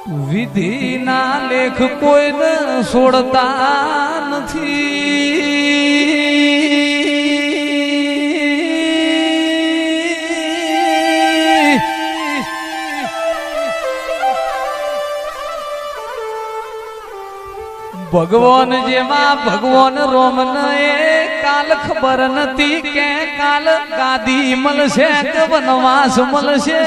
વિધિના લેખ કોઈને છોડતા નથી. ભગવાન જેવા ભગવાન રોમને કાલ ખબર નથી કે કાલ ગાદી મળશે કે વનવાસ મળશે.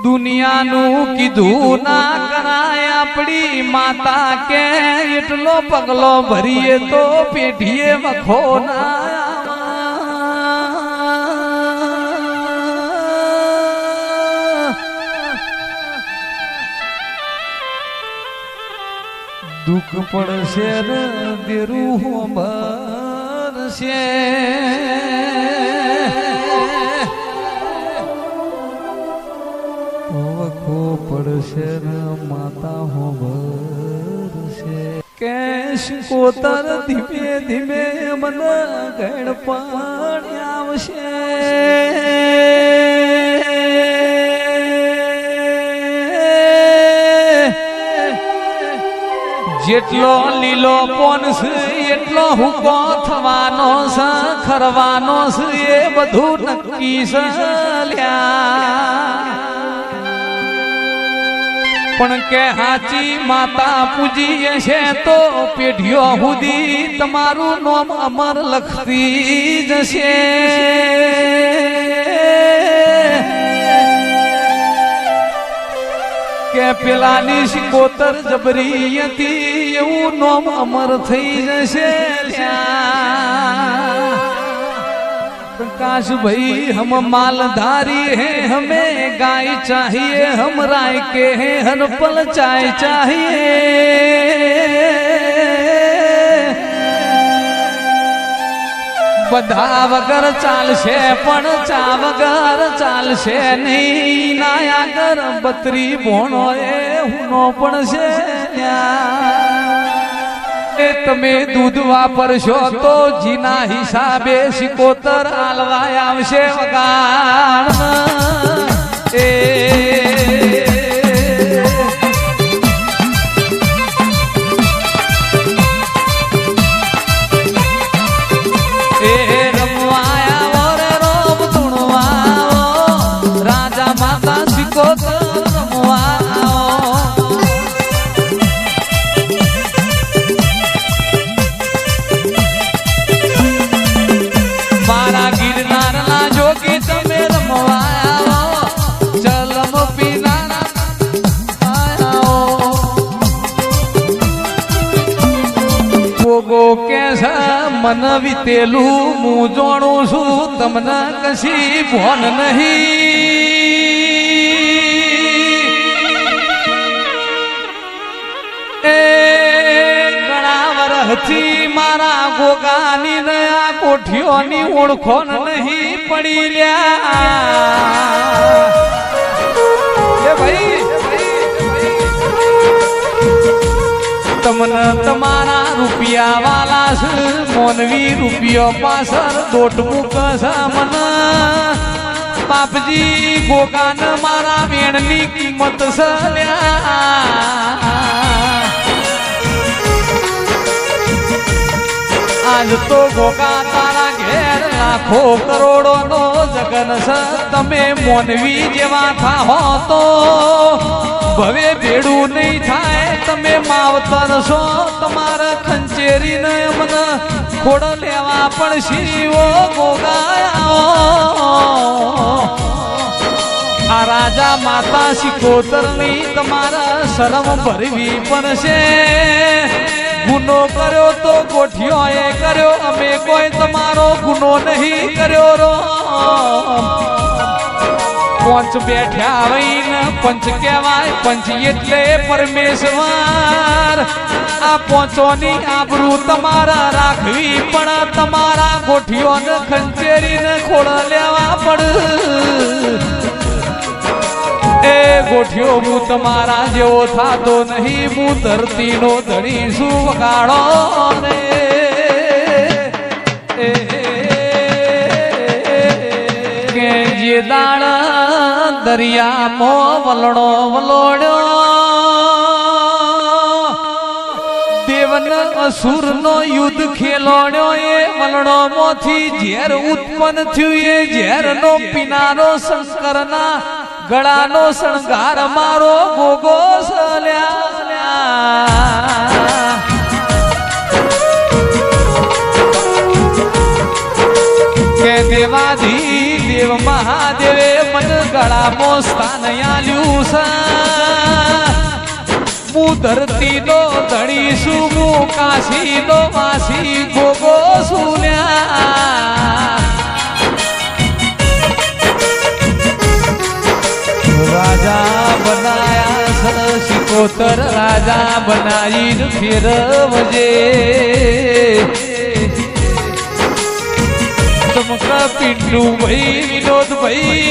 દુનિયાનું કીધું ના કરાય આપણી માતા કે એટલો પગલો ભરીએ તો પેઢીએ વખો ના. દુઃખ પડશે ને દેરું ભરશે. વખો પડશે ને માતા હો ભરશે. કે શિકોતર ધીમે ધીમે મને ગણ પણ આવશે. જેટલો લીલો પોનસ એટલો હુકો થવાનો છે, ખરવાનો છે, એ બધું નક્કી છે. પણ કે હાચી માતા પૂજીએ છે તો પેઢીઓ સુધી તમારું નામ અમર લખતી જશે. કે પેલાની શિકોતર જબરી હતી એવું નામ અમર થઈ જશે. प्रकाश भाई हम मालधारी हैं, हमें गाय चाहिए, हम राय के हैं, हर पल चाय चाहिए. બધા વગર ચાલશે પણ ચા વગર ચાલશે નહીં. નાયાગર બત્રી ભોણો એ હુનો પણ છે. તમે દૂધ વાપરશો તો જીના હિસાબે શિકોતર આલવાય આવશે વગાડ. રમવાયા રે રોમ ધૂણવા રાજા માતા શિકોતર રમવા. મન વિતેલું હું જોણું છું, તમને કશી ભોન નહીં. એ ઘણા વરહથી મારા ગોગાની નયા કોઠીઓની ઓળખોન નહીં પડી લ્યા. એ ભાઈ તમને તમારા રૂપિયા વાલા છે, મોનવી રૂપિયો પાછળ દોટ મૂકસ. મને બાપજી ગોગાન મારા વેણની કિંમત છે. આજ તો ગોગા તારા ઘેર લાખો કરોડો નો જગન છે. તમે મોનવી જેવા થાહો તો ભવે ભેડું નહીં થાય. તમે માવતર છો, તમારા ખંચેરી ને મને ખોડ લેવા પણ શીવો ગોગાયા. આ રાજા માતા શિકોતર ની તમારા શરમ ભરવી પડશે. ગુનો કર્યો તો ગોઠિયો એ કર્યો, અમે કોઈ તમારો ગુનો નહીં કર્યો. રો પંચ બેઠ્યા વહીને પંચ કહેવાય. પંચ એટલે પરમેશ્વર. આ પોંચોની આબરૂ તમારા રાખવી પણ તમારા ગોઠીઓને ખંચેરીને ખોળ લેવા પડ. એ ગોઠિયો હું તમારા જેવો થાતો નહીં. હું ધરતીનો ધણી શું વગાડો ને. દરિયામાં વલણો વલોડ્યો દેવન અસુરનો યુદ્ધ ખેલોડ્યો એ વલણો માંથી ઝેર ઉત્પન્ન થયું એ ઝેરનો પીનારો શંકરના ગળાનો શણગાર મારો ગોગો કે દેવાધી દેવ મહાદેવે મન ગળામાં સ્થાન આલ્યું છે હું ધરતી નો ધણી છું હું કાશી નો વાસી ગોગો સુન્યા રાજા બનાયા સિકોતર રાજા બનાવીને ફેરવજે ચમકા પિંડુ ભાઈ વિનોદ ભાઈ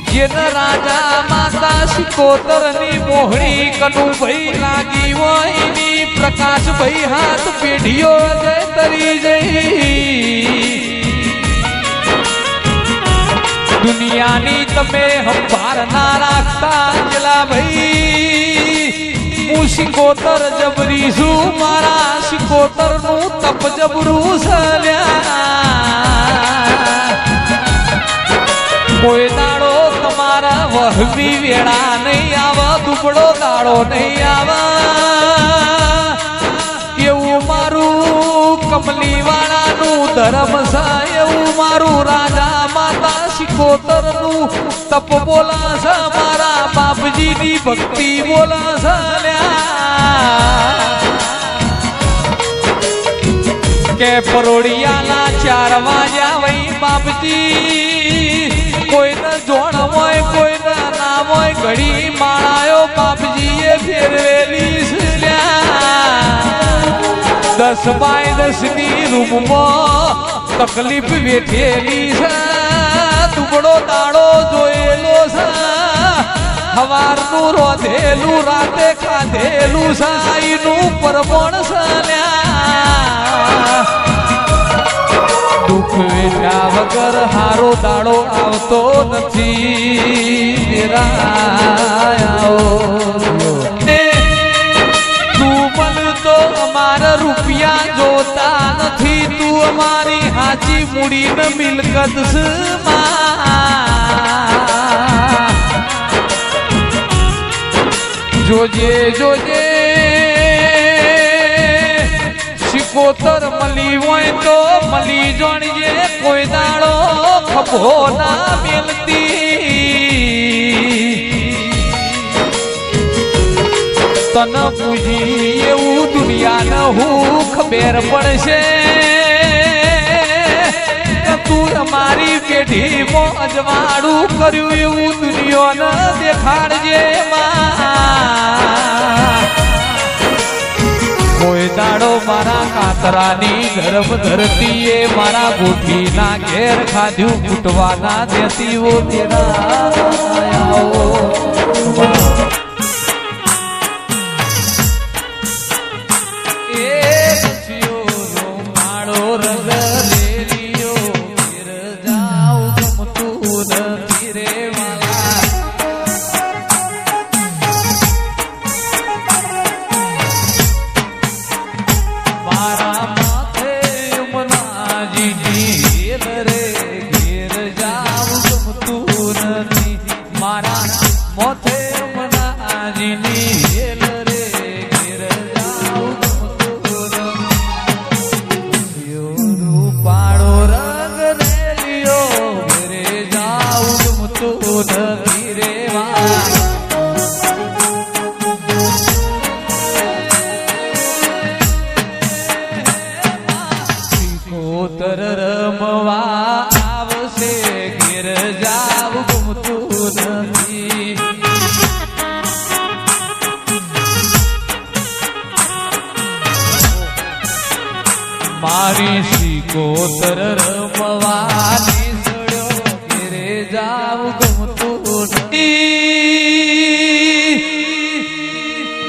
જેના રાજા માતા સિકોતર ની મોહણી કનુ ભાઈ લાગી હોય ની પ્રકાશ ભાઈ હાથ પેઢીઓ જય તરી જઈ દુનિયાની તમે હંભાર ના રાખતા જલા ભાઈ હું સિકોતર જબરી છું મારા સિકોતર નું તપ જબરું સલ્યા કોઈ દાડો તમારા વહવી વેળા નહીં આવા દુબળો દાડો નહીં આવા એવું મારું કમલી વાળાનું ધર્મ છે એવું મારું રાજા માતા સિકોતર નું તપ બોલા છે મારા બાપજી ની ભક્તિ બોલા છે કે પરોડિયાના 4 વાગ્યા વઈ બાપજી કોઈને જોણ હોય કોઈને નામ હોય ઘડી માળાયો બાપજીએ ફેરવેલી છે 10 બાય 10 ની રૂમમાં તકલીફ વેઠેલી છે દુબળો દાડો જોયેલો છે હવારનું રોધેલું રાતે ખાધેલું સાઈનું પરમણ સલ્યા દુઃખ વેઠ્યા વગર હારો દાડો આવતો નથી તું મન તો અમારા રૂપિયા જોતા નથી તું અમારી હાચી મૂડીને મિલકત જોજે જોજે સિકોતર મળી હોય તો મળી જોણજે કોઈ દાડો ખભો ના મેલતી તન પૂજી એવું દુનિયાને હું ખબર પડશે તું અમારી પેઢીમાં અજવાળું કર્યું એવું દુનિયાને દેખાડજે કોઈ દાડો મારા કાતરાની ગર્ભ ધરતીએ મારા ગોઠીના ઘેર ખાધ્યું ફૂટવાના દેતી વો તેરા મારી સિકોતર રમવાની સડ્યો ઘેરે જાવ ગમતું નથી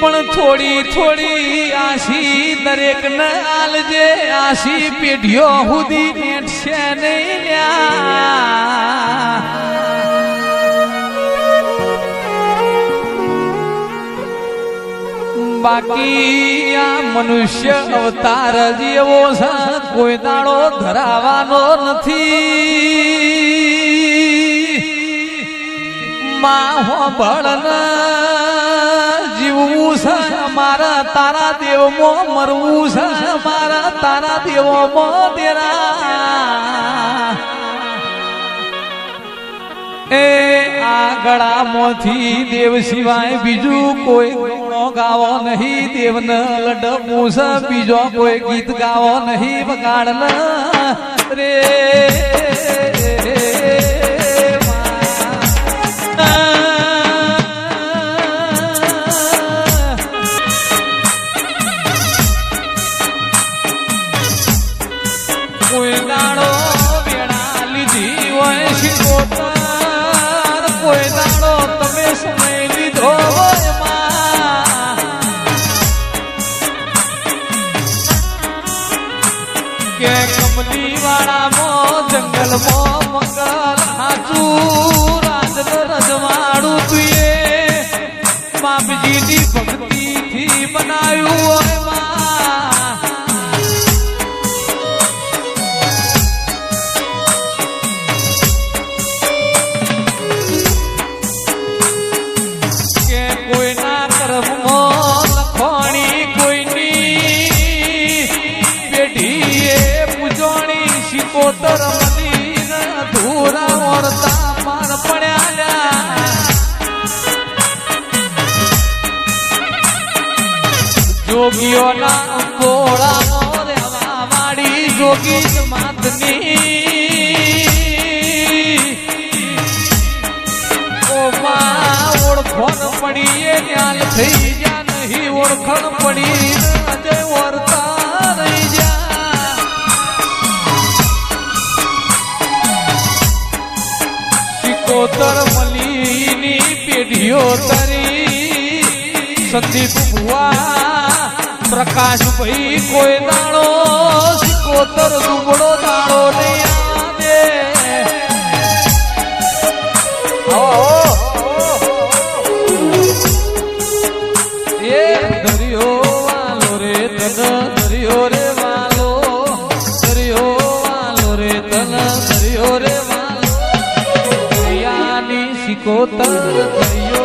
પણ થોડી થોડી આશી દરેક ને આલજે આશી પેઢીઓ સુધી નેટશે નહીં લ્યા બાકી આ મનુષ્ય અવતાર જેવો છે કોઈ દાડો ધરાવાનો નથી માં હોબળ જીવવું છે મારા તારા દેવમાં મરવું છે મારા તારા દેવોમાં દેરા એ આ ગળામાંથી દેવ સિવાય બીજું કોઈ ગુણો ગાવો નહીં દેવને લડવું છે બીજો કોઈ ગીત ગાવો નહીં વગાડ રે કોઈ દાડો વેળા લીધી હોય શિકોતર કોઈ દાડો તમે સમય લીધો હોય કે કમલી વાળામાં જંગલમાં મંગલ હાચું રાજ રજવાડું તુએ બાપજીની ભક્તિથી બનાવ્યું હોય કોતર મદીન ધૂરા ઓરતા પાર પડ્યા જોગીઓના ગોળા રેવા વાળી જોગી માતની ઓમાં ઓળખણ પડી એ ન્યાલ થઈ જા નહીં ઓળખણ પડી અજય વર્તા રહી જા કોતર મલીની પેઢીઓ તરી સંદીપ ભુવા પ્રકાશભાઈ કોઈ દાડો કોતર દુબળો દાડો નહીં આવે એ દરિયો વાલો રે તન દરિયો રે વાલો દરિયો વાલો રે તન દરિયો રે વાલો કોતર